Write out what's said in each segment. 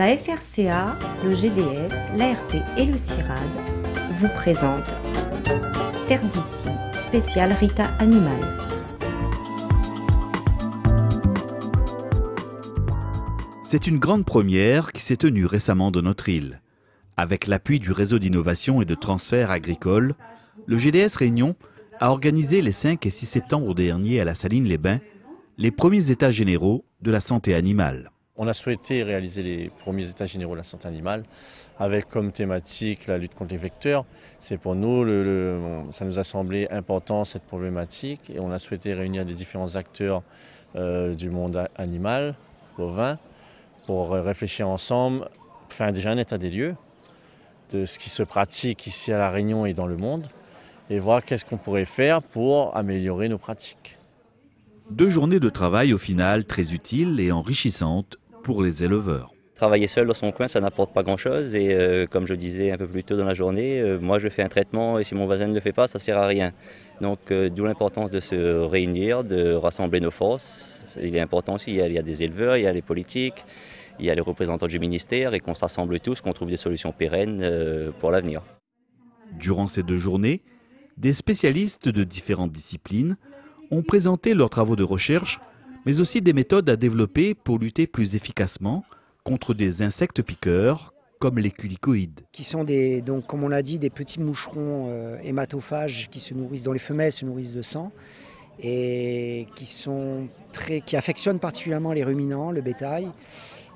La FRCA, le GDS, l'ARP et le CIRAD vous présentent Terre d'ici, spécial Rita Animal. C'est une grande première qui s'est tenue récemment dans notre île. Avec l'appui du réseau d'innovation et de transfert agricole, le GDS Réunion a organisé les 5 et 6 septembre dernier à la Saline-les-Bains les premiers états généraux de la santé animale. On a souhaité réaliser les premiers états généraux de la santé animale avec comme thématique la lutte contre les vecteurs. C'est pour nous, ça nous a semblé important cette problématique et on a souhaité réunir les différents acteurs du monde animal, bovin, pour réfléchir ensemble, faire déjà un état des lieux de ce qui se pratique ici à La Réunion et dans le monde et voir qu'est-ce qu'on pourrait faire pour améliorer nos pratiques. 2 journées de travail au final très utiles et enrichissantes pour les éleveurs. Travailler seul dans son coin, ça n'apporte pas grand-chose et comme je disais un peu plus tôt dans la journée, moi je fais un traitement et si mon voisin ne le fait pas, ça ne sert à rien. Donc d'où l'importance de se réunir, de rassembler nos forces. Il est important aussi, il y a des éleveurs, il y a les politiques, il y a les représentants du ministère et qu'on se rassemble tous, qu'on trouve des solutions pérennes pour l'avenir. Durant ces 2 journées, des spécialistes de différentes disciplines ont présenté leurs travaux de recherche, mais aussi des méthodes à développer pour lutter plus efficacement contre des insectes piqueurs comme les culicoïdes. Qui sont donc, comme on l'a dit, des petits moucherons hématophages qui se nourrissent, dont les femelles se nourrissent de sang et qui affectionnent particulièrement les ruminants, le bétail,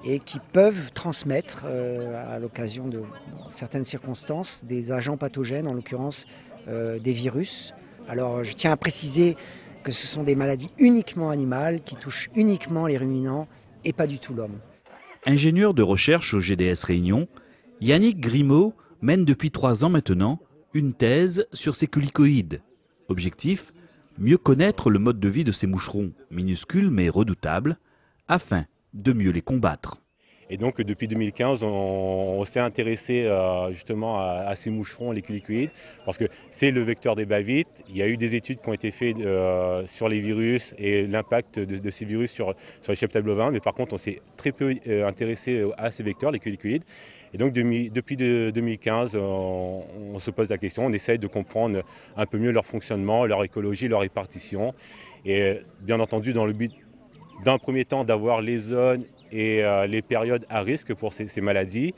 et qui peuvent transmettre, à l'occasion de certaines circonstances, des agents pathogènes, en l'occurrence des virus. Alors je tiens à préciser que ce sont des maladies uniquement animales, qui touchent uniquement les ruminants et pas du tout l'homme. Ingénieur de recherche au GDS Réunion, Yannick Grimaud mène depuis 3 ans maintenant une thèse sur ces culicoïdes. Objectif, mieux connaître le mode de vie de ces moucherons, minuscules mais redoutables, afin de mieux les combattre. Et donc depuis 2015, on s'est intéressé justement à ces moucherons, les culicoïdes, parce que c'est le vecteur des bavites. Il y a eu des études qui ont été faites sur les virus et l'impact de ces virus sur les cheptels bovins, mais par contre on s'est très peu intéressé à ces vecteurs, les culicoïdes. Et donc depuis 2015, on se pose la question, on essaye de comprendre un peu mieux leur fonctionnement, leur écologie, leur répartition. Et bien entendu dans le but d'un premier temps d'avoir les zones et les périodes à risque pour ces maladies,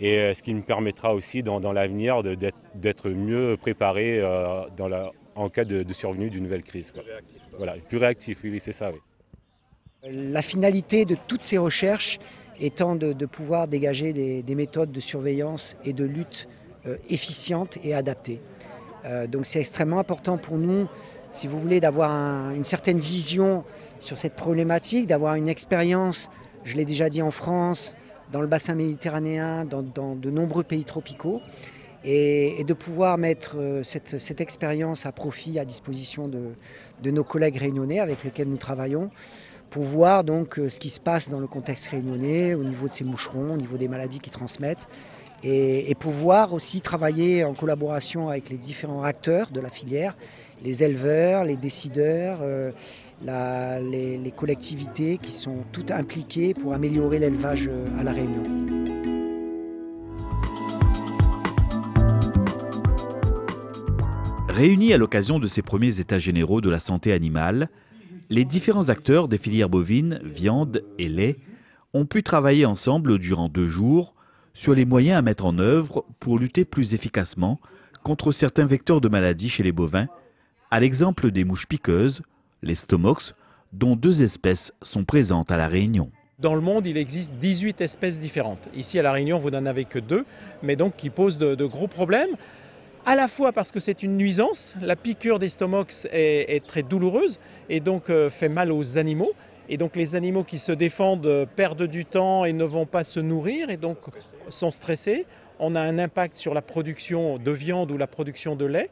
et ce qui me permettra aussi dans l'avenir d'être mieux préparé en cas de survenue d'une nouvelle crise. Quoi. Voilà, plus réactif, oui, c'est ça. Oui. La finalité de toutes ces recherches étant de pouvoir dégager des méthodes de surveillance et de lutte efficientes et adaptées. Donc c'est extrêmement important pour nous, si vous voulez, d'avoir une certaine vision sur cette problématique, d'avoir une expérience, je l'ai déjà dit, en France, dans le bassin méditerranéen, dans de nombreux pays tropicaux, et de pouvoir mettre cette expérience à profit, à disposition de nos collègues réunionnais avec lesquels nous travaillons, pour voir donc ce qui se passe dans le contexte réunionnais, au niveau de ces moucherons, au niveau des maladies qu'ils transmettent, et pouvoir aussi travailler en collaboration avec les différents acteurs de la filière, les éleveurs, les décideurs, les collectivités qui sont toutes impliquées pour améliorer l'élevage à La Réunion. Réunis à l'occasion de ces premiers états généraux de la santé animale, les différents acteurs des filières bovines, viande et lait ont pu travailler ensemble durant 2 jours sur les moyens à mettre en œuvre pour lutter plus efficacement contre certains vecteurs de maladies chez les bovins, à l'exemple des mouches piqueuses, les stomox, dont 2 espèces sont présentes à La Réunion. Dans le monde, il existe 18 espèces différentes. Ici à La Réunion, vous n'en avez que 2, mais donc qui posent de gros problèmes. À la fois parce que c'est une nuisance, la piqûre des stomox est très douloureuse et donc fait mal aux animaux. Et donc les animaux qui se défendent perdent du temps et ne vont pas se nourrir et donc sont stressés. On a un impact sur la production de viande ou la production de lait.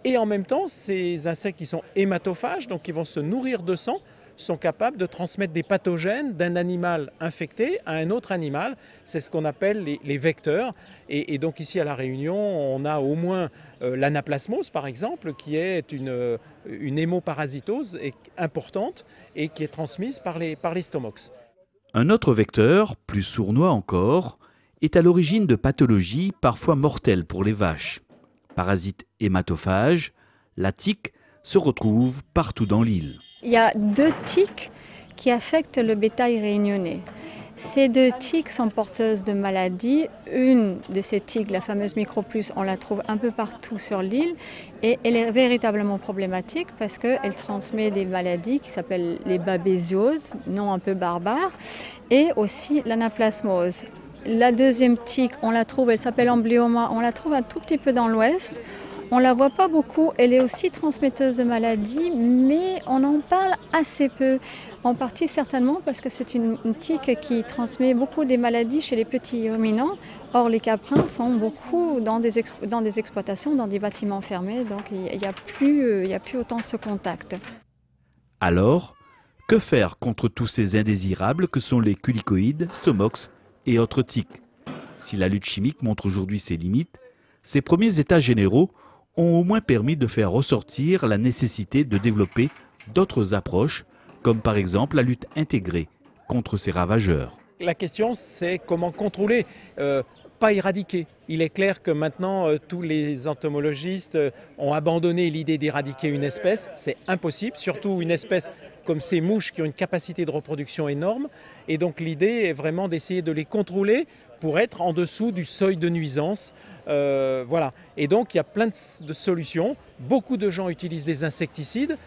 Et en même temps, ces insectes qui sont hématophages, donc qui vont se nourrir de sang, sont capables de transmettre des pathogènes d'un animal infecté à un autre animal. C'est ce qu'on appelle les vecteurs. Et donc ici à La Réunion, on a au moins l'anaplasmose par exemple, qui est une hémoparasitose importante et qui est transmise par les stomox. Un autre vecteur, plus sournois encore, est à l'origine de pathologies parfois mortelles pour les vaches. Parasite hématophage, la tique se retrouve partout dans l'île. Il y a 2 tiques qui affectent le bétail réunionnais. Ces 2 tiques sont porteuses de maladies. Une de ces tiques, la fameuse microplus, on la trouve un peu partout sur l'île et elle est véritablement problématique parce qu'elle transmet des maladies qui s'appellent les babésioses, nom un peu barbare, et aussi l'anaplasmose. La deuxième tique, on la trouve, elle s'appelle amblyoma, on la trouve un tout petit peu dans l'ouest. On ne la voit pas beaucoup, elle est aussi transmetteuse de maladies, mais on en parle assez peu. En partie certainement parce que c'est une tique qui transmet beaucoup des maladies chez les petits ruminants. Or, les caprins sont beaucoup dans des exploitations, dans des bâtiments fermés, donc il n'y a plus autant ce contact. Alors, que faire contre tous ces indésirables que sont les culicoïdes, stomox et autres tiques? Si la lutte chimique montre aujourd'hui ses limites, ces premiers états généraux ont au moins permis de faire ressortir la nécessité de développer d'autres approches, comme par exemple la lutte intégrée contre ces ravageurs. La question, c'est comment contrôler, pas éradiquer. Il est clair que maintenant, tous les entomologistes ont abandonné l'idée d'éradiquer une espèce. C'est impossible, surtout une espèce comme ces mouches qui ont une capacité de reproduction énorme. Et donc l'idée est vraiment d'essayer de les contrôler pour être en dessous du seuil de nuisance. Voilà. Et donc il y a plein de solutions. Beaucoup de gens utilisent des insecticides,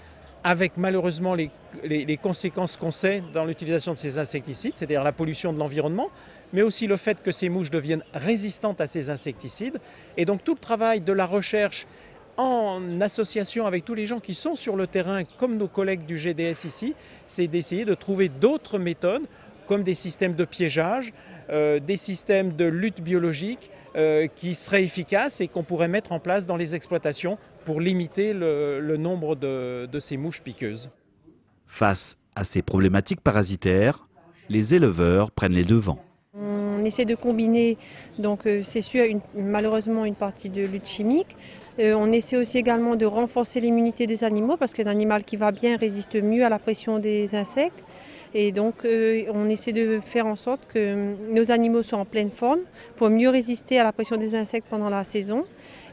avec malheureusement les conséquences qu'on sait dans l'utilisation de ces insecticides, c'est-à-dire la pollution de l'environnement, mais aussi le fait que ces mouches deviennent résistantes à ces insecticides. Et donc tout le travail de la recherche en association avec tous les gens qui sont sur le terrain, comme nos collègues du GDS ici, c'est d'essayer de trouver d'autres méthodes, comme des systèmes de piégeage, des systèmes de lutte biologique qui seraient efficaces et qu'on pourrait mettre en place dans les exploitations pour limiter le nombre de ces mouches piqueuses. Face à ces problématiques parasitaires, les éleveurs prennent les devants. On essaie de combiner, donc c'est sûr, malheureusement une partie de lutte chimique. On essaie aussi également de renforcer l'immunité des animaux parce qu'un animal qui va bien résiste mieux à la pression des insectes. Et donc on essaie de faire en sorte que nos animaux soient en pleine forme pour mieux résister à la pression des insectes pendant la saison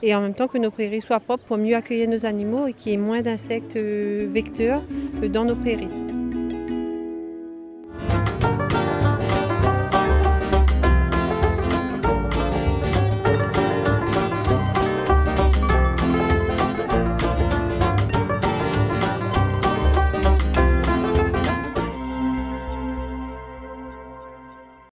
et en même temps que nos prairies soient propres pour mieux accueillir nos animaux et qu'il y ait moins d'insectes vecteurs dans nos prairies.